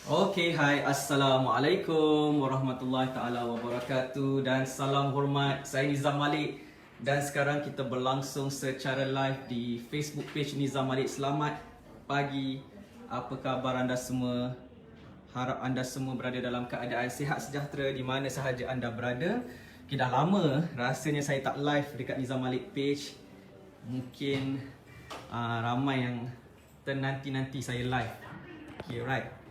Okay, hai, Assalamualaikum warahmatullahi taala wabarakatuh dan salam hormat. Saya Nizam Malik dan sekarang kita berlangsung secara live di Facebook page Nizam Malik. Selamat pagi. Apa khabar anda semua? Harap anda semua berada dalam keadaan sihat sejahtera di mana sahaja anda berada. Okay, dah lama rasanya saya tak live dekat Nizam Malik page. Mungkin ramai yang ternanti-nanti saya live. Okay, right.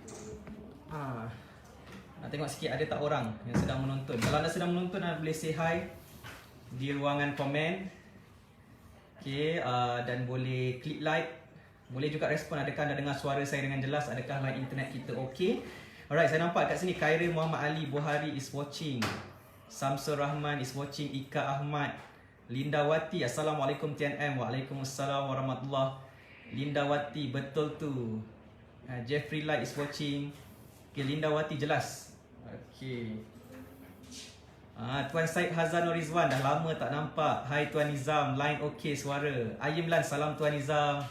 Nak tengok sikit ada tak orang yang sedang menonton. Kalau anda sedang menonton, anda boleh say hi di ruangan komen. Okay, dan boleh klik like. Boleh juga respon adakah anda dengar suara saya dengan jelas, adakah line internet kita okey. Alright, saya nampak kat sini Khairil Muhammad Ali Buhari is watching. Samsul Rahman is watching. Ika Ahmad. Linda Wati, Assalamualaikum TNM. Waalaikumsalam warahmatullahi. Linda Wati, betul tu. Jeffrey Light is watching. Okay, Linda Wati jelas. Okay. Tuan Syed Hazan Rizwan, dah lama tak nampak. Hai Tuan Nizam, line okey suara. Ayim Lan, salam Tuan Nizam.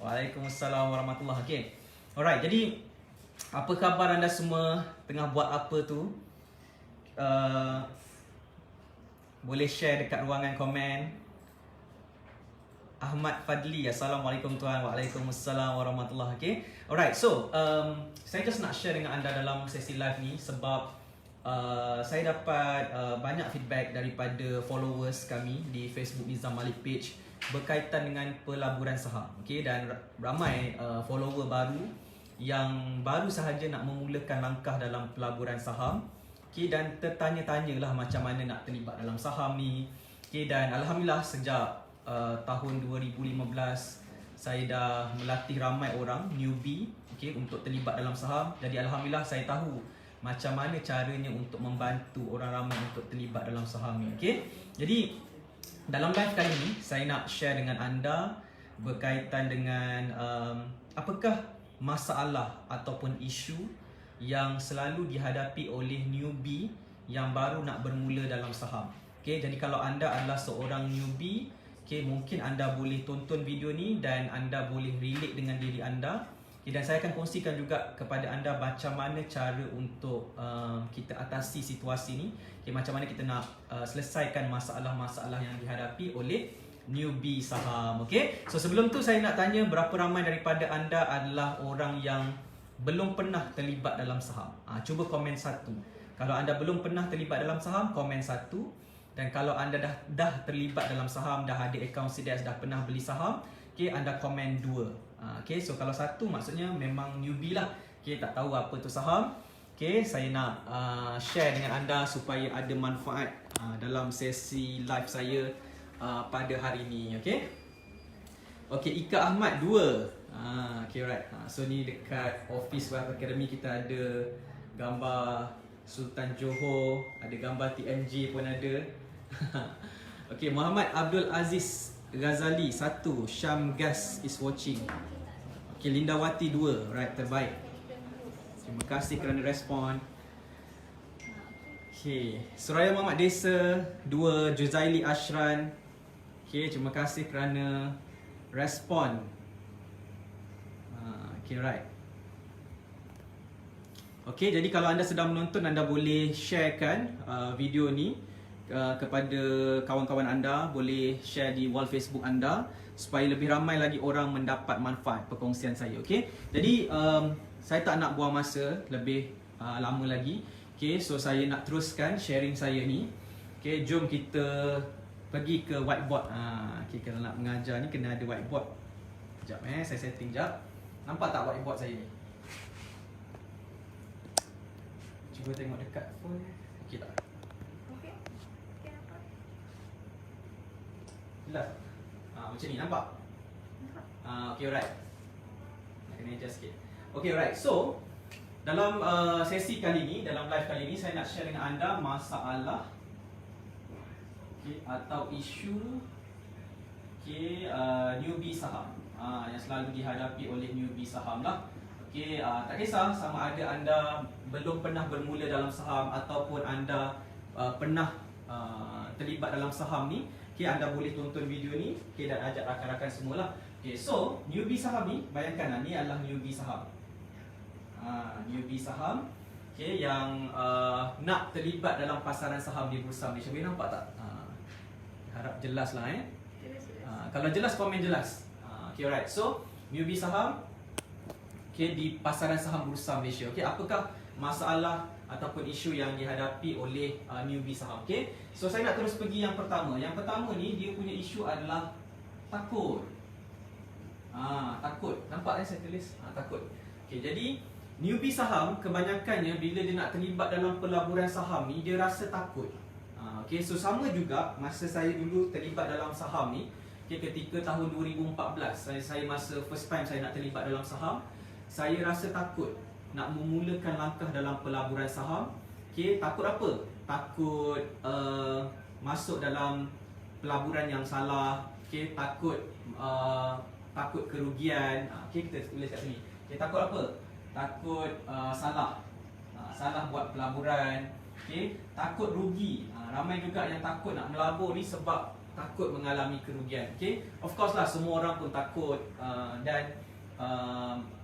Waalaikumsalam warahmatullahi. Okay. Alright, jadi apa khabar anda semua? Tengah buat apa tu? Boleh share dekat ruangan komen. Ahmad Fadli, Assalamualaikum Tuan. Waalaikumsalam warahmatullahi. Okay. Alright, so saya just nak share dengan anda dalam sesi live ni sebab saya dapat banyak feedback daripada followers kami di Facebook Nizam Malik page berkaitan dengan pelaburan saham. Okay, dan ramai follower baru yang baru sahaja nak memulakan langkah dalam pelaburan saham. Okay, dan tertanya-tanyalah macam mana nak terlibat dalam saham ni. Okay, dan Alhamdulillah sejak tahun 2015 saya dah melatih ramai orang newbie, okay, untuk terlibat dalam saham. Jadi Alhamdulillah saya tahu macam mana caranya untuk membantu orang ramai untuk terlibat dalam saham ni. Okay? Jadi dalam live kali ni saya nak share dengan anda berkaitan dengan apakah masalah ataupun isu yang selalu dihadapi oleh newbie yang baru nak bermula dalam saham. Okay? Jadi kalau anda adalah seorang newbie, okay, mungkin anda boleh tonton video ni dan anda boleh relate dengan diri anda. Okay, dan saya akan kongsikan juga kepada anda macam mana cara untuk kita atasi situasi ni. Okay, macam mana kita nak selesaikan masalah-masalah yang dihadapi oleh newbie saham. Okay, so sebelum tu saya nak tanya berapa ramai daripada anda adalah orang yang belum pernah terlibat dalam saham. Cuba komen satu. Kalau anda belum pernah terlibat dalam saham, komen satu. Dan kalau anda dah terlibat dalam saham, dah ada account CDS, dah pernah beli saham, okay, anda komen 2. Okay, so kalau satu maksudnya memang newbie lah, okay, tak tahu apa tu saham. Okay, saya nak share dengan anda supaya ada manfaat dalam sesi live saya pada hari ini. Okay, okay, Ika Ahmad 2. Okay, right. So ni dekat Office Wealth Academy kita ada gambar Sultan Johor, ada gambar TMJ pun ada. Okay, Muhammad Abdul Aziz Ghazali 1, Syam Gas is watching. Okay, Linda Wati 2, right, terbaik. Terima kasih kerana respon. Okay, Suraya Muhammad Desa 2, Juzaili Ashran. Okay, terima kasih kerana respon. Okay, right. Okay, jadi kalau anda sedang menonton, anda boleh sharekan video ni kepada kawan-kawan anda. Boleh share di wall Facebook anda supaya lebih ramai lagi orang mendapat manfaat perkongsian saya. Okay, jadi saya tak nak buang masa lebih lama lagi. Okay, so saya nak teruskan sharing saya ni. Okay, jom kita pergi ke whiteboard. Okay, kalau nak mengajar ni kena ada whiteboard. Sekejap saya setting sekejap. Nampak tak whiteboard saya ni? Cuba tengok dekat phone. Okey tak? Okey. Okey nampak. Jelas? Macam ni nampak? Nampak. Okey, alright. Nak kena adjust sikit. Okey, alright. So, dalam sesi kali ni, dalam live kali ni, saya nak share dengan anda masalah, okay, atau isu, okay, newbie saham yang selalu dihadapi oleh newbie saham lah. Okay, tak kisah sama ada anda belum pernah bermula dalam saham ataupun anda pernah terlibat dalam saham ni. Okay, anda boleh tonton video ni, okay, dan ajak rakan-rakan semualah. Okay, so newbie saham ni, bayangkan ni adalah newbie saham. newbie saham, okay, yang nak terlibat dalam pasaran saham di Bursa Malaysia. Boleh nampak tak? Harap jelas lah kalau jelas komen jelas. Okay, alright. So newbie saham, okay, di pasaran saham Bursa Malaysia. Okay, apakah masalah ataupun isu yang dihadapi oleh newbie saham? Okay, so saya nak terus pergi yang pertama. Yang pertama ni dia punya isu adalah takut. Takut. Nampak saya tulis? Takut. Okay, jadi newbie saham kebanyakannya bila dia nak terlibat dalam pelaburan saham ni dia rasa takut. Okay, so sama juga masa saya dulu terlibat dalam saham ni, okay, ketika tahun 2014 saya masa first time saya nak terlibat dalam saham, saya rasa takut nak memulakan langkah dalam pelaburan saham. Okay, takut apa? Takut masuk dalam pelaburan yang salah. Okay, takut takut kerugian. Okay, kita tulis kat sini. Okay, takut apa? Takut salah buat pelaburan. Okay, takut rugi. Ramai juga yang takut nak melabur ni sebab takut mengalami kerugian. Okay, of course lah semua orang pun takut, dan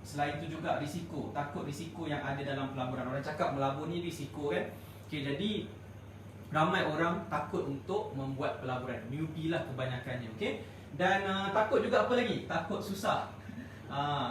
selain itu juga risiko. Takut risiko yang ada dalam pelaburan. Orang cakap melabur ni risiko kan. Okay, jadi ramai orang takut untuk membuat pelaburan. Newbie lah kebanyakannya. Okay, dan takut juga apa lagi? Takut susah.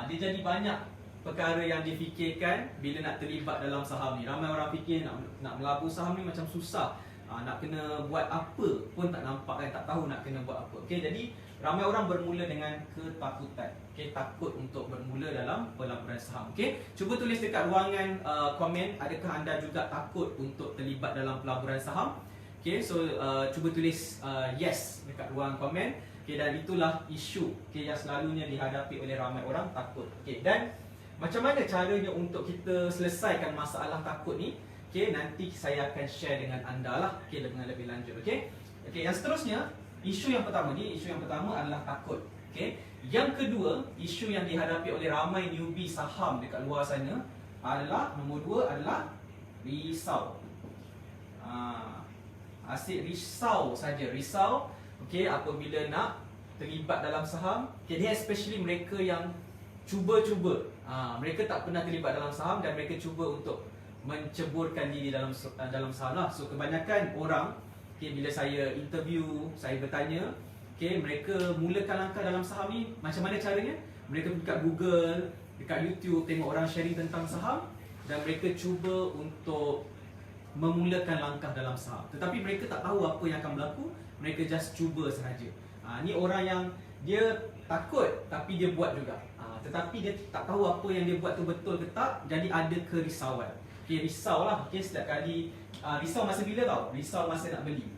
Dia jadi banyak perkara yang difikirkan bila nak terlibat dalam saham ni. Ramai orang fikir nak melabur saham ni macam susah. Nak kena buat apa pun tak nampak kan, tak tahu nak kena buat apa. Okay, jadi ramai orang bermula dengan ketakutan. Okay, takut untuk bermula dalam pelaburan saham. Okay, cuba tulis dekat ruangan komen, adakah anda juga takut untuk terlibat dalam pelaburan saham? Okay, so cuba tulis yes dekat ruang komen. Okay, dan itulah isu, okay, yang selalunya dihadapi oleh ramai orang, takut. Okay, dan macam mana caranya untuk kita selesaikan masalah takut ni? Okay, nanti saya akan share dengan anda lah, okay, dengan lebih lanjut. Okay, okay, yang seterusnya, isu yang pertama adalah takut. Okay, yang kedua, isu yang dihadapi oleh ramai newbie saham dekat luar sana adalah, nombor 2 adalah risau. Asyik risau saja, risau. Okay, apabila nak terlibat dalam saham. Okay, dia especially mereka yang cuba-cuba. Mereka tak pernah terlibat dalam saham dan mereka cuba untuk menceburkan diri dalam saham lah. So kebanyakan orang, okay, bila saya interview, saya bertanya, okay, mereka mulakan langkah dalam saham ni macam mana caranya? Mereka pergi kat Google, dekat YouTube, tengok orang sharing tentang saham dan mereka cuba untuk memulakan langkah dalam saham. Tetapi mereka tak tahu apa yang akan berlaku, mereka just cuba sahaja. Ni orang yang dia takut tapi dia buat juga. Tetapi dia tak tahu apa yang dia buat tu betul ke tak, jadi ada kerisauan. Okay, risau lah. Okay, setiap kali risau masa bila tau? Risau masa nak beli.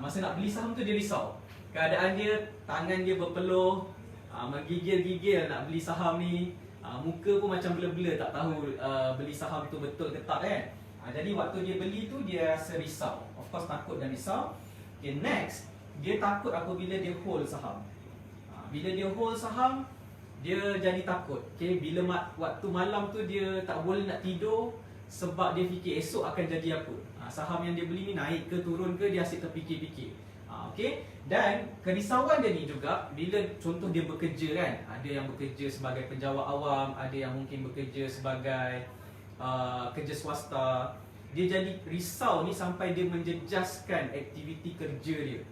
Masa nak beli saham tu dia risau. Keadaan dia, tangan dia berpeluh, menggigil-gigil nak beli saham ni. Muka pun macam blur-blur, tak tahu beli saham tu betul ke tak kan. Jadi waktu dia beli tu dia rasa risau. Of course takut dan risau. Okay, next, dia takut apabila dia hold saham. Bila dia hold saham, dia jadi takut. Okay, bila waktu malam tu dia tak boleh nak tidur sebab dia fikir esok akan jadi apa. Saham yang dia beli ni naik ke turun ke, dia asyik terfikir-fikir. Okay, dan kerisauan dia ni juga bila contoh dia bekerja kan. Ada yang bekerja sebagai penjawat awam, ada yang mungkin bekerja sebagai kerja swasta. Dia jadi risau ni sampai dia menjejaskan aktiviti kerja dia.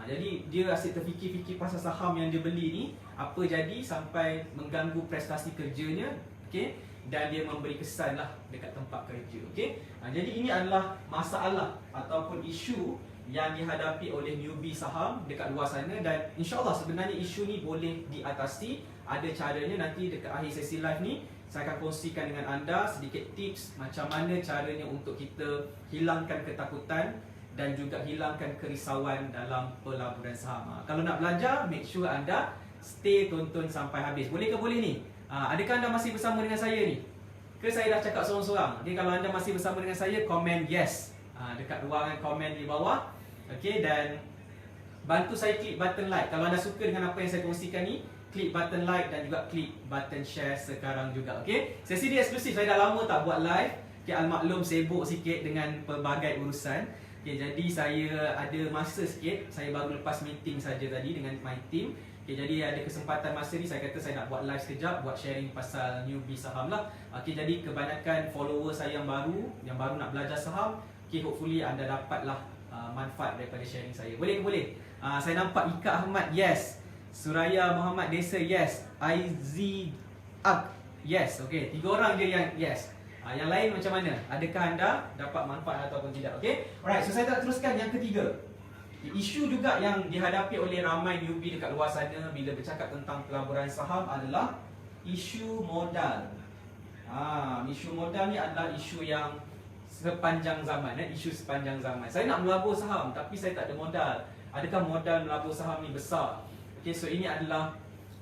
Jadi dia asyik terfikir-fikir pasal saham yang dia beli ni, apa jadi sampai mengganggu prestasi kerjanya. Okay, dan dia memberi kesan lah dekat tempat kerja. Okay, jadi ini adalah masalah ataupun isu yang dihadapi oleh newbie saham dekat luar sana. Dan insyaAllah sebenarnya isu ni boleh diatasi. Ada caranya, nanti dekat akhir sesi live ni saya akan kongsikan dengan anda sedikit tips macam mana caranya untuk kita hilangkan ketakutan dan juga hilangkan kerisauan dalam pelaburan saham. Kalau nak belajar, make sure anda stay tonton sampai habis. Boleh ke boleh ni? Adakah anda masih bersama dengan saya ni? Ke saya dah cakap seorang-seorang? Jadi kalau anda masih bersama dengan saya, komen yes dekat ruangan komen di bawah. Okay, dan bantu saya klik button like. Kalau anda suka dengan apa yang saya kongsikan ni, klik button like dan juga klik button share sekarang juga. Okay, sesi dia eksklusif. Saya dah lama tak buat live. Okay, almaklum sibuk sikit dengan pelbagai urusan. Okay, jadi saya ada masa sikit. Saya baru lepas meeting saja tadi dengan my team. Okay, jadi ada kesempatan masa ni saya kata saya nak buat live sekejap, buat sharing pasal newbie saham lah. Okay, jadi kebanyakan follower saya yang baru nak belajar saham. Okay, hopefully anda dapatlah manfaat daripada sharing saya. Boleh ke boleh? Saya nampak Ika Ahmad, yes. Suraya Muhammad Desa, yes. IZ Ag, yes. Okay, 3 orang je yang yes. Yang lain macam mana? Adakah anda dapat manfaat ataupun tidak? Okay, alright. So saya nak teruskan yang ketiga. Isu juga yang dihadapi oleh ramai newbie dekat luar sana bila bercakap tentang pelaburan saham adalah isu modal. Isu modal ni adalah isu yang sepanjang zaman, isu sepanjang zaman. Saya nak melabur saham tapi saya tak ada modal. Adakah modal melabur saham ni besar? Okay, so ini adalah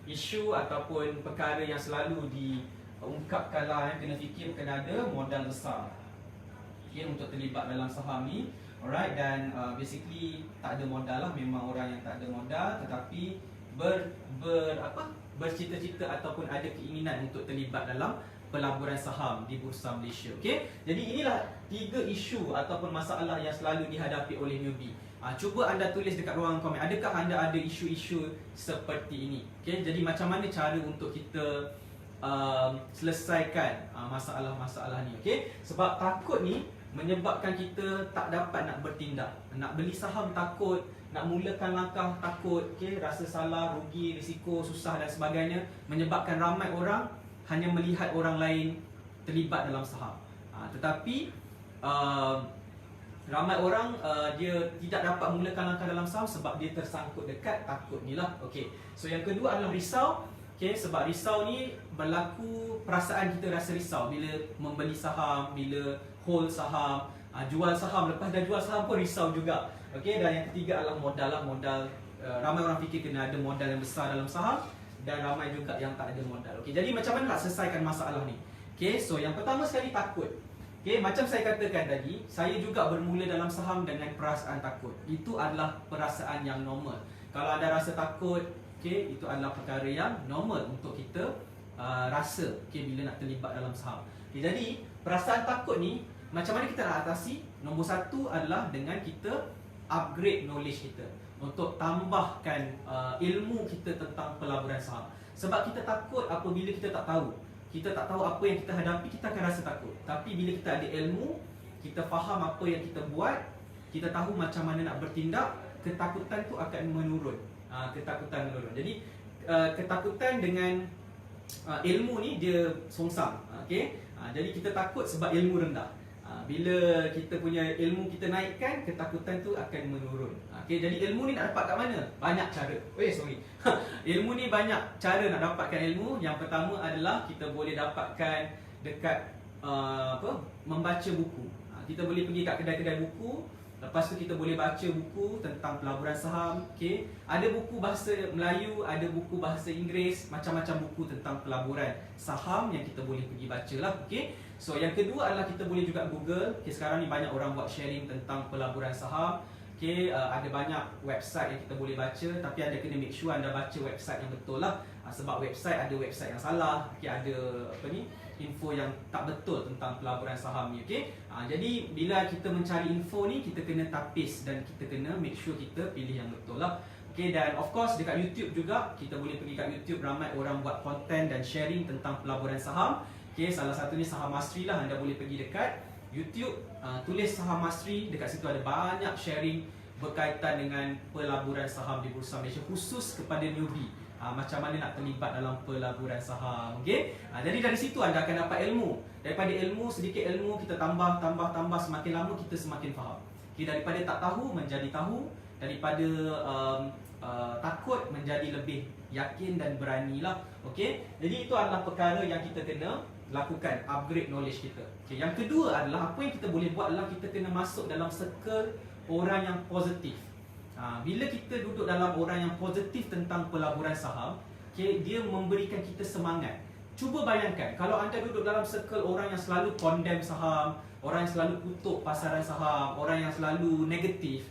isu ataupun perkara yang selalu diungkapkan lah. Kena fikir kena ada modal besar, okay, untuk terlibat dalam saham ni. Alright, dan basically tak ada modal lah, memang orang yang tak ada modal tetapi bercita-cita ataupun ada keinginan untuk terlibat dalam pelaburan saham di Bursa Malaysia. Okey, jadi inilah 3 isu ataupun masalah yang selalu dihadapi oleh newbie. Cuba anda tulis dekat ruangan komen, adakah anda ada isu-isu seperti ini? Okey, jadi macam mana cara untuk kita selesaikan masalah-masalah ni? Okey, sebab takut ni menyebabkan kita tak dapat nak bertindak. Nak beli saham takut, nak mulakan langkah takut, okay, rasa salah, rugi, risiko, susah dan sebagainya, menyebabkan ramai orang hanya melihat orang lain terlibat dalam saham. Tetapi ramai orang dia tidak dapat mulakan langkah dalam saham sebab dia tersangkut dekat takut ni lah. Okay. So yang kedua adalah risau. Okay, sebab risau ni berlaku, perasaan kita rasa risau bila membeli saham, bila hold saham, jual saham, lepas dah jual saham pun risau juga. Okay, dan yang ketiga adalah modal lah. Modal, ramai orang fikir kena ada modal yang besar dalam saham dan ramai juga yang tak ada modal. Okay, jadi macam mana nak selesaikan masalah ni? Okay, so yang pertama sekali takut. Okay, macam saya katakan tadi, saya juga bermula dalam saham dengan perasaan takut. Itu adalah perasaan yang normal. Kalau anda rasa takut, okay, itu adalah perkara yang normal untuk kita rasa, okay, bila nak terlibat dalam saham. Okay, jadi perasaan takut ni macam mana kita nak atasi? Nombor 1 adalah dengan kita upgrade knowledge kita, untuk tambahkan ilmu kita tentang pelaburan saham. Sebab kita takut apabila kita tak tahu. Kita tak tahu apa yang kita hadapi, kita akan rasa takut. Tapi bila kita ada ilmu, kita faham apa yang kita buat, kita tahu macam mana nak bertindak, ketakutan tu akan menurun. Ketakutan menurun. Jadi ketakutan dengan ilmu ni dia songsam. Okay? Jadi kita takut sebab ilmu rendah. Bila kita punya ilmu kita naikkan, ketakutan tu akan menurun. Okay, jadi ilmu ni nak dapat kat mana? Banyak cara. Ilmu ni banyak cara nak dapatkan ilmu. Yang pertama adalah kita boleh dapatkan dekat membaca buku. Kita boleh pergi kat kedai-kedai buku. Lepas tu kita boleh baca buku tentang pelaburan saham. Okay, ada buku bahasa Melayu, ada buku bahasa Inggeris, macam-macam buku tentang pelaburan saham yang kita boleh pergi baca lah. Okay, so yang kedua adalah kita boleh juga Google. Okay, sekarang ni banyak orang buat sharing tentang pelaburan saham. Okay, ada banyak website yang kita boleh baca, tapi anda kena make sure anda baca website yang betul lah. Sebab website ada website yang salah, okay, ada info yang tak betul tentang pelaburan saham ni. Okay? Jadi bila kita mencari info ni, kita kena tapis dan kita kena make sure kita pilih yang betul lah. Okay, dan of course dekat YouTube juga, kita boleh pergi kat YouTube, ramai orang buat konten dan sharing tentang pelaburan saham. Okay, salah satunya Saham Mastery lah. Anda boleh pergi dekat YouTube, tulis Saham Mastery, dekat situ ada banyak sharing berkaitan dengan pelaburan saham di Bursa Malaysia, khusus kepada newbie. Macam mana nak terlibat dalam pelaburan saham. Okay? Jadi dari situ anda akan dapat ilmu. Daripada ilmu, sedikit ilmu kita tambah, semakin lama kita semakin faham. Okay, daripada tak tahu menjadi tahu, daripada takut menjadi lebih yakin dan beranilah. Okay? Jadi itu adalah perkara yang kita kena lakukan, upgrade knowledge kita. Okay, yang kedua adalah apa yang kita boleh buat adalah kita kena masuk dalam circle orang yang positif. Bila kita duduk dalam orang yang positif tentang pelaburan saham, okay, dia memberikan kita semangat. Cuba bayangkan, kalau anda duduk dalam circle orang yang selalu condemn saham, orang yang selalu kutuk pasaran saham, orang yang selalu negatif,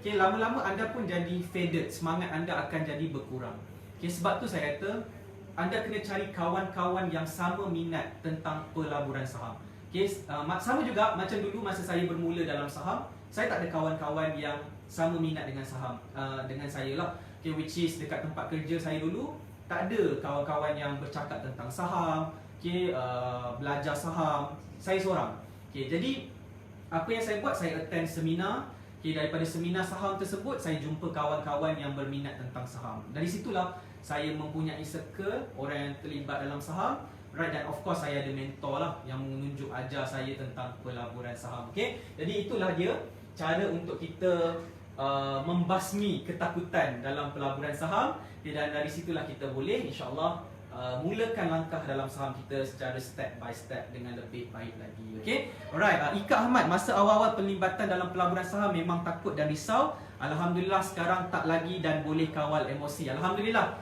okay, lama-lama anda pun jadi faded, semangat anda akan jadi berkurang. Okay, sebab tu saya kata, anda kena cari kawan-kawan yang sama minat tentang pelaburan saham. Okay, sama juga macam dulu masa saya bermula dalam saham, saya tak ada kawan-kawan yang sama minat dengan saham dengan saya lah. Okay, which is dekat tempat kerja saya dulu tak ada kawan-kawan yang bercakap tentang saham, okay, belajar saham. Saya seorang. Okay, jadi apa yang saya buat, saya attend seminar. Okay, daripada seminar saham tersebut, saya jumpa kawan-kawan yang berminat tentang saham. Dari situlah saya mempunyai circle orang yang terlibat dalam saham. Right, dan of course saya ada mentor lah yang menunjuk ajar saya tentang pelaburan saham. Okay, jadi itulah dia cara untuk kita membasmi ketakutan dalam pelaburan saham. Okay, dan dari situlah kita boleh insyaAllah mulakan langkah dalam saham kita secara step by step dengan lebih baik lagi. Okay, alright. Ika Ahmad, masa awal-awal pelibatan dalam pelaburan saham memang takut dan risau. Alhamdulillah sekarang tak lagi dan boleh kawal emosi. Alhamdulillah.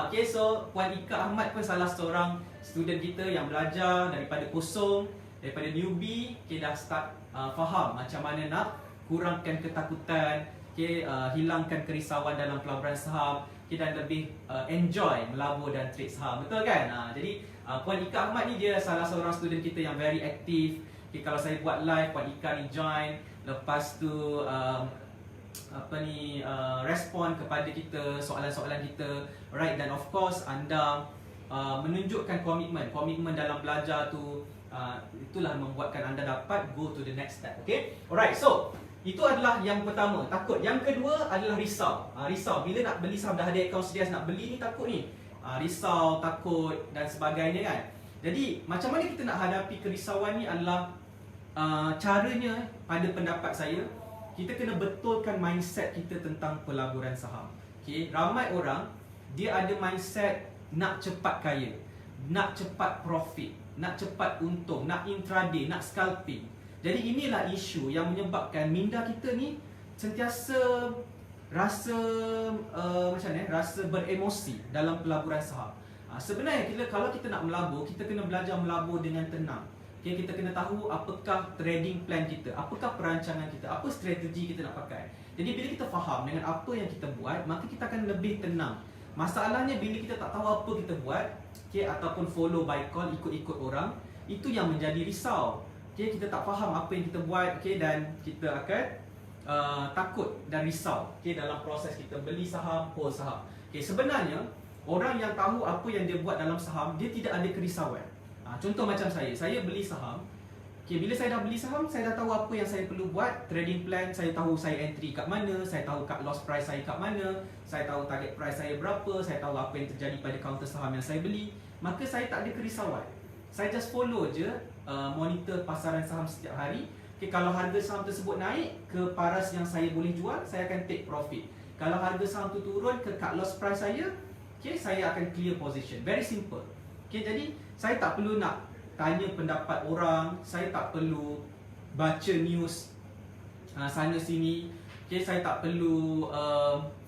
Okay, so Puan Ika Ahmad pun salah seorang student kita yang belajar daripada kosong, daripada newbie, okay, dah start faham macam mana nak kurangkan ketakutan, okay, hilangkan kerisauan dalam pelaburan saham, okay, dan lebih enjoy melabur dan trade saham. Betul kan? Jadi Puan Ika Ahmad ni dia salah seorang student kita yang very aktif. Okay, kalau saya buat live, Puan Ika ni join, lepas tu respon kepada kita, soalan-soalan kita, right? Dan of course anda menunjukkan komitmen dalam belajar tu, itulah membuatkan anda dapat go to the next step. Okay, alright. So itu adalah yang pertama, takut. Yang kedua adalah risau. Risau bila nak beli saham, dah ada akaun sedia, nak beli ni takut ni. Risau, takut dan sebagainya kan. Jadi macam mana kita nak hadapi kerisauan ni adalah caranya pada pendapat saya, kita kena betulkan mindset kita tentang pelaburan saham. Okay, ramai orang dia ada mindset nak cepat kaya, nak cepat profit, nak cepat untung, nak intraday, nak scalping. Jadi inilah isu yang menyebabkan minda kita ni sentiasa rasa macam ni, rasa beremosi dalam pelaburan saham. Sebenarnya kalau kita nak melabur, kita kena belajar melabur dengan tenang. Okay, kita kena tahu apakah trading plan kita, apakah perancangan kita, apa strategi kita nak pakai. Jadi bila kita faham dengan apa yang kita buat, maka kita akan lebih tenang. Masalahnya bila kita tak tahu apa kita buat, okay, ataupun follow by call, ikut-ikut orang, itu yang menjadi risau. Okay, kita tak faham apa yang kita buat, okay, dan kita akan takut dan risau, okay, dalam proses kita beli saham, hold saham. Okay, sebenarnya orang yang tahu apa yang dia buat dalam saham, dia tidak ada kerisauan. Contoh macam saya beli saham. Okay, bila saya dah beli saham, saya dah tahu apa yang saya perlu buat. Trading plan, saya tahu saya entry kat mana, saya tahu cut loss price saya kat mana, saya tahu target price saya berapa, saya tahu apa yang terjadi pada counter saham yang saya beli. Maka saya tak ada kerisauan. Saya just follow je, monitor pasaran saham setiap hari. Okay, kalau harga saham tersebut naik ke paras yang saya boleh jual, saya akan take profit. Kalau harga saham tu turun ke cut loss price saya, okay, saya akan clear position. Very simple. Okay, jadi saya tak perlu nak tanya pendapat orang, saya tak perlu baca news sana sini. Okay, saya tak perlu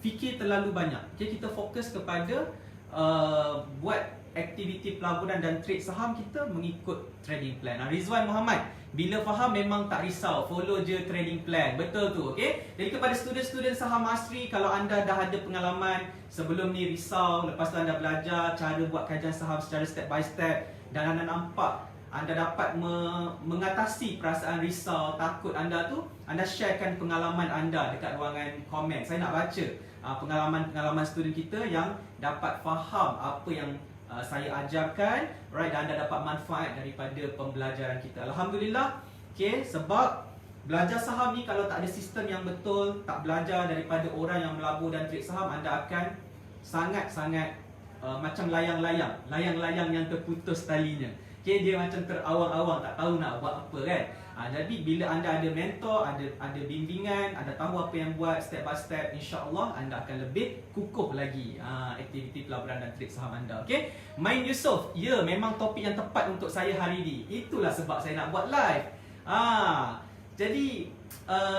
fikir terlalu banyak. Okay, kita fokus kepada buat aktiviti pelaburan dan trade saham kita mengikut trading plan. Rizwan Muhammad, bila faham memang tak risau, follow je trading plan. Betul tu, okay? Jadi kepada student-student saham Asri, kalau anda dah ada pengalaman sebelum ni risau, lepas tu anda belajar cara buat kajian saham secara step by step, dan anda nampak anda dapat mengatasi perasaan risau, takut anda tu, anda sharekan pengalaman anda dekat ruangan komen. Saya nak baca pengalaman-pengalaman student kita yang dapat faham apa yang saya ajarkan, right, dan anda dapat manfaat daripada pembelajaran kita. Alhamdulillah. Okay, sebab belajar saham ni kalau tak ada sistem yang betul, tak belajar daripada orang yang melabur dan trade saham, anda akan sangat-sangat macam layang-layang yang terputus talinya. Okay, dia macam terawang-awang, tak tahu nak buat apa kan. Jadi bila anda ada mentor, ada bimbingan, anda tahu apa yang buat step by step, insya-Allah anda akan lebih kukuh lagi aktiviti pelaburan dan trade saham anda. Okay, Main Yusof, ya memang topik yang tepat untuk saya hari ini. Itulah sebab saya nak buat live. Jadi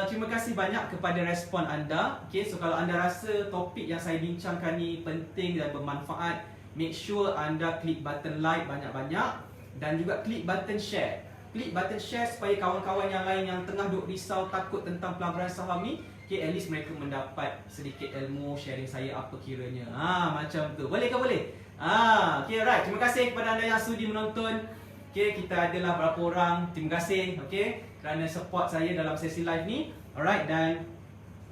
terima kasih banyak kepada respon anda. Okay, so kalau anda rasa topik yang saya bincangkan ni penting dan bermanfaat, make sure anda klik button like banyak-banyak dan juga klik button share. Klik button share supaya kawan-kawan yang lain yang tengah duk risau, takut tentang pelaburan saham ni, okay, at least mereka mendapat sedikit ilmu sharing saya apa kiranya. Macam tu. Boleh ke boleh? Okay, right. Terima kasih kepada anda yang sudi menonton. Okay, kita adalah berapa orang. Terima kasih, okay, kerana support saya dalam sesi live ni. Alright, dan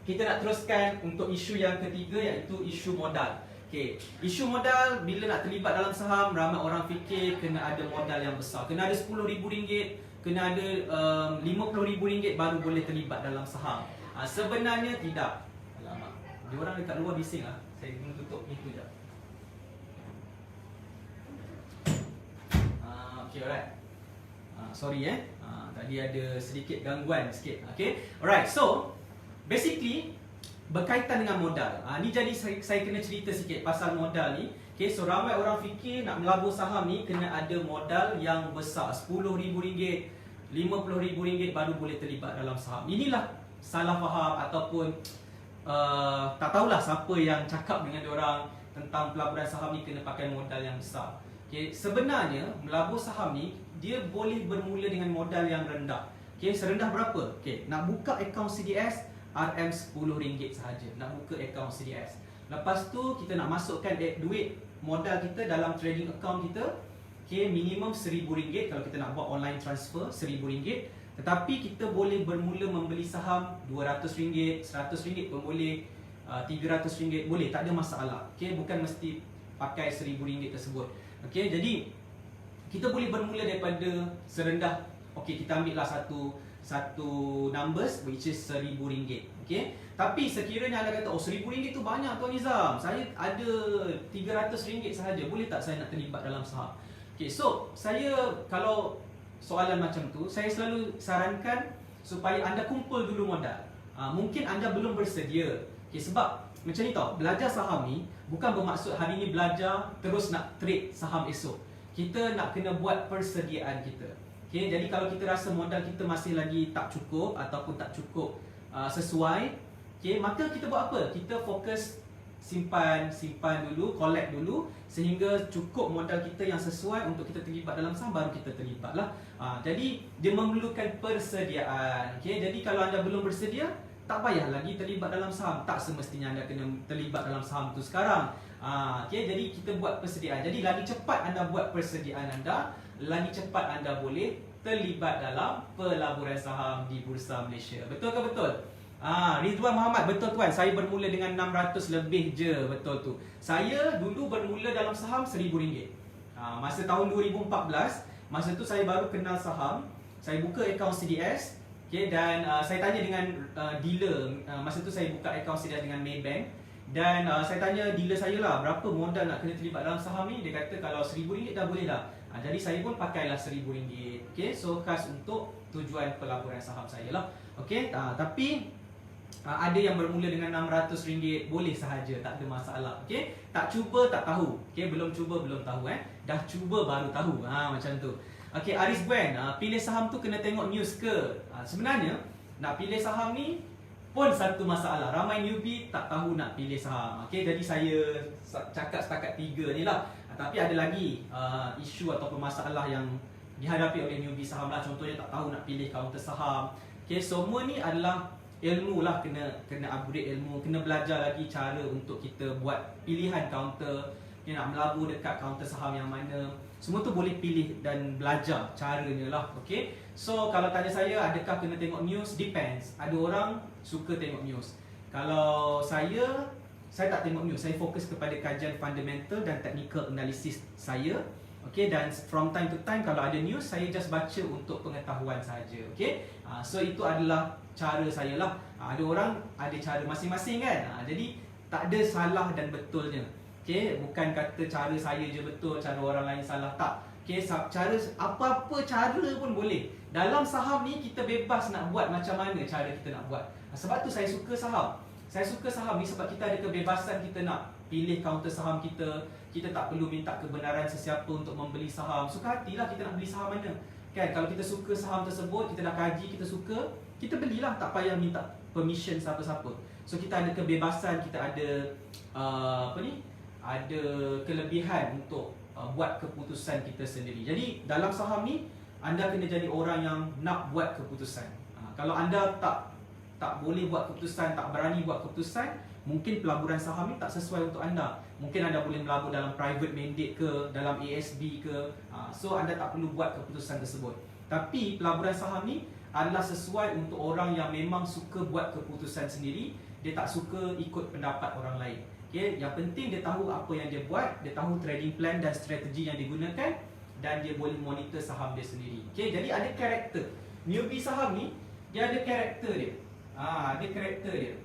kita nak teruskan untuk isu yang ketiga, iaitu isu modal. Okay. Isu modal, bila nak terlibat dalam saham, ramai orang fikir kena ada modal yang besar. Kena ada RM10,000, kena ada RM50,000 baru boleh terlibat dalam saham. Sebenarnya tidak. Alamak, dia orang dekat luar bising lah. Saya kena tutup pintu je. Okay, alright. Sorry tadi ada sedikit gangguan sikit. Okay, alright. So basically berkaitan dengan modal. Ni jadi saya kena cerita sikit pasal modal ni. Okay, so ramai orang fikir nak melabur saham ni kena ada modal yang besar, RM10,000, RM50,000 baru boleh terlibat dalam saham. Inilah salah faham ataupun tak tahulah siapa yang cakap dengan diorang tentang pelaburan saham ni kena pakai modal yang besar. Okay, sebenarnya melabur saham ni dia boleh bermula dengan modal yang rendah. Okay, serendah berapa? Okay, nak buka akaun CDS RM10 sahaja. Nak buka akaun CDS. Lepas tu kita nak masukkan duit modal kita dalam trading account kita. Okay, minimum RM1,000 kalau kita nak buat online transfer RM1,000. Tetapi kita boleh bermula membeli saham RM200, RM100 pun boleh, RM300 boleh, tak ada masalah. Okay, bukan mesti pakai RM1,000 tersebut. Okay, jadi kita boleh bermula daripada serendah. Okay, kita ambil lah satu numbers which is RM1,000. Okay, tapi sekiranya anda kata, oh RM1,000 tu banyak Tuan Nizam, saya ada RM300 sahaja, boleh tak saya nak terlibat dalam saham? Okay, so saya kalau soalan macam tu, saya selalu sarankan supaya anda kumpul dulu modal. Mungkin anda belum bersedia. Okay, sebab macam ni tau, belajar saham ni bukan bermaksud hari ni belajar terus nak trade saham esok. Kita nak kena buat persediaan kita. Okay, jadi kalau kita rasa modal kita masih lagi tak cukup ataupun tak cukup sesuai, okay, maka kita buat apa? Kita fokus simpan dulu, collect dulu sehingga cukup modal kita yang sesuai untuk kita terlibat dalam saham, baru kita terlibat lah. Jadi dia memerlukan persediaan. Okay, jadi kalau anda belum bersedia, tak payah lagi terlibat dalam saham. Tak semestinya anda kena terlibat dalam saham tu sekarang. Okay, jadi kita buat persediaan. Jadi lagi cepat anda buat persediaan anda, lagi cepat anda boleh terlibat dalam pelaburan saham di Bursa Malaysia. Betul ke betul? Ridwan Muhammad, betul tuan, saya bermula dengan 600 lebih je. Betul tu. Saya dulu bermula dalam saham RM1,000. Masa tahun 2014, masa tu saya baru kenal saham. Saya buka akaun CDS. Okay, dan saya tanya dengan dealer. Masa tu saya buka akaun CDS dengan Maybank. Dan saya tanya dealer saya lah, berapa modal nak kena terlibat dalam saham ni. Dia kata kalau RM1,000 dah boleh dah. Jadi saya pun pakailah RM1,000. Okay, so khas untuk tujuan pelaburan saham saya lah. Okay, tapi ada yang bermula dengan RM600, boleh sahaja, tak ada masalah. Okay, tak cuba tak tahu. Okay, belum cuba belum tahu. Dah cuba baru tahu. Macam tu. Okay, Aris Gwen, pilih saham tu kena tengok news ke? Sebenarnya nak pilih saham ni pun satu masalah. Ramai newbie tak tahu nak pilih saham. Okay, jadi saya cakap setakat 3 ni lah. Tapi ada lagi isu ataupun masalah yang dihadapi oleh newbie saham lah. Contohnya tak tahu nak pilih kaunter saham. Okay, semua ni adalah ilmu lah, kena upgrade ilmu, kena belajar lagi cara untuk kita buat pilihan kaunter. Okay, nak melabur dekat kaunter saham yang mana, semua tu boleh pilih dan belajar caranya lah. Okay, so kalau tanya saya adakah kena tengok news, depends. Ada orang suka tengok news. Kalau saya tak tengok news. Saya fokus kepada kajian fundamental dan technical analysis saya. Okay, dan from time to time kalau ada news, saya just baca untuk pengetahuan saja. Okay, so itu adalah cara saya lah. Ada orang ada cara masing-masing kan. Jadi tak ada salah dan betulnya. Okay, bukan kata cara saya je betul, cara orang lain salah. Tak. Okay, cara apa-apa cara pun boleh. Dalam saham ni kita bebas nak buat macam mana cara kita nak buat. Sebab tu saya suka saham. Saya suka saham ni sebab kita ada kebebasan kita nak pilih kaunter saham kita. Kita tak perlu minta kebenaran sesiapa untuk membeli saham. Suka hatilah kita nak beli saham mana. Kan, kalau kita suka saham tersebut, kita dah kaji, kita suka, kita belilah, tak payah minta permission siapa-siapa. So kita ada kebebasan, kita ada ada kelebihan untuk buat keputusan kita sendiri. Jadi dalam saham ni anda kena jadi orang yang nak buat keputusan. Kalau anda tak boleh buat keputusan, tak berani buat keputusan, mungkin pelaburan saham ni tak sesuai untuk anda. Mungkin anda boleh melabur dalam private mandate ke, dalam ASB ke. So anda tak perlu buat keputusan tersebut. Tapi pelaburan saham ni adalah sesuai untuk orang yang memang suka buat keputusan sendiri. dia tak suka ikut pendapat orang lain. Okay, yang penting dia tahu apa yang dia buat, dia tahu trading plan dan strategi yang digunakan, dan dia boleh monitor saham dia sendiri. Okay, jadi ada karakter. Newbie saham ni, dia ada karakter dia. Ada karakter dia.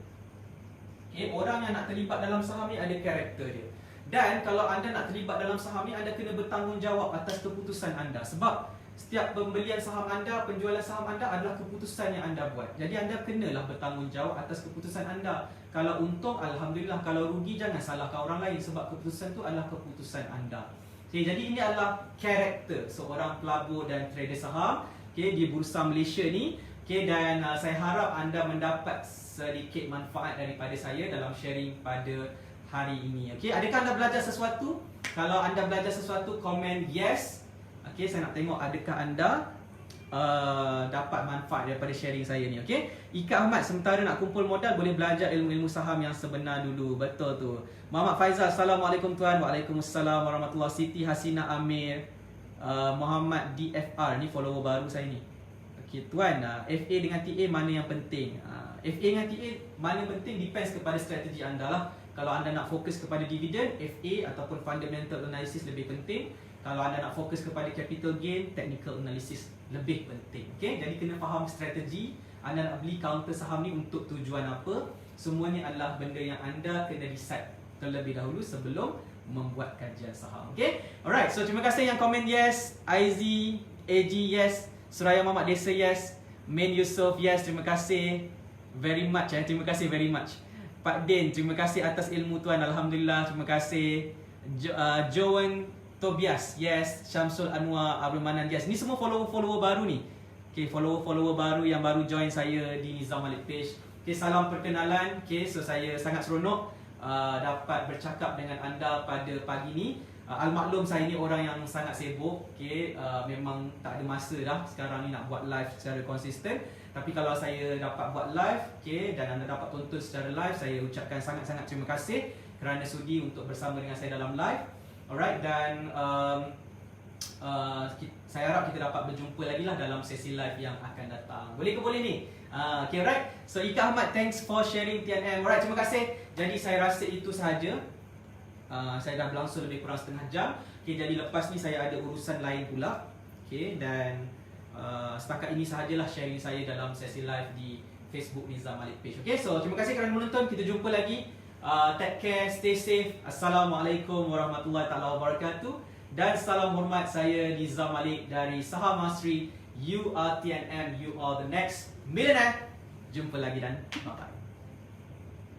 Okay, orang yang nak terlibat dalam saham ni ada karakter dia. Dan kalau anda nak terlibat dalam saham ni, anda kena bertanggungjawab atas keputusan anda. Sebab setiap pembelian saham anda, penjualan saham anda adalah keputusan yang anda buat. Jadi anda kenalah bertanggungjawab atas keputusan anda. Kalau untung, Alhamdulillah. Kalau rugi, jangan salahkan orang lain. Sebab keputusan itu adalah keputusan anda. Okay, jadi ini adalah karakter seorang pelabur dan trader saham, okay, di Bursa Malaysia ni. Okay, dan saya harap anda mendapat sedikit manfaat daripada saya dalam sharing pada hari ini. Okay, adakah anda belajar sesuatu? Kalau anda belajar sesuatu, komen yes. Okay, saya nak tengok adakah anda dapat manfaat daripada sharing saya ni. Okay, Ika Ahmad, sementara nak kumpul modal boleh belajar ilmu-ilmu saham yang sebenar dulu. Betul tu. Muhammad Faizal, Assalamualaikum tuan. Waalaikumsalam warahmatullahi. Siti Hasina Amir, Muhammad DFR, ni follower baru saya ni. Okay tuan, FA dengan TA mana yang penting? FA dengan TA mana yang penting depends kepada strategi anda lah. Kalau anda nak fokus kepada dividen, FA ataupun fundamental analysis lebih penting. Kalau anda nak fokus kepada capital gain, technical analysis lebih penting. Okay, jadi kena faham strategi. Anda nak beli counter saham ni untuk tujuan apa? Semua ni adalah benda yang anda kena decide terlebih dahulu sebelum membuat kajian saham. Okay, alright. So terima kasih yang komen yes, IZ, AG yes, Suraya Muhammad Desa yes, Main Yusof yes. Terima kasih very much. Terima kasih very much. Pak Din, terima kasih atas ilmu tuan. Alhamdulillah, terima kasih. Joan Tobias yes, Syamsul Anwar Abdul Manan yes. Ni semua follower-follower baru ni. Okay, follower-follower baru yang baru join saya di Nizam Malik page. Okay, salam perkenalan. Okay, so saya sangat seronok dapat bercakap dengan anda pada pagi ni. Al-maklum saya ni orang yang sangat sibuk. Okay, memang tak ada masa dah sekarang ni nak buat live secara konsisten. Tapi kalau saya dapat buat live, okay, dan anda dapat tonton secara live, saya ucapkan sangat-sangat terima kasih kerana sudi untuk bersama dengan saya dalam live. Alright, dan saya harap kita dapat berjumpa lagi lah dalam sesi live yang akan datang. Boleh ke boleh ni? Okay, alright. So Ika Ahmad, thanks for sharing TNM. Alright, terima kasih. Jadi saya rasa itu sahaja. Saya dah berlangsung lebih kurang setengah jam. Okay, jadi lepas ni saya ada urusan lain pula. Okay, dan setakat ini sahajalah sharing saya dalam sesi live di Facebook Nizam Malik page. Okay, so terima kasih kerana menonton. Kita jumpa lagi. Take care, stay safe. Assalamualaikum warahmatullahi taala wabarakatuh. Dan salam hormat, saya Nizam Malik dari Saham Mastery. You are TNM, you are the next millionaire. Jumpa lagi dan bye-bye.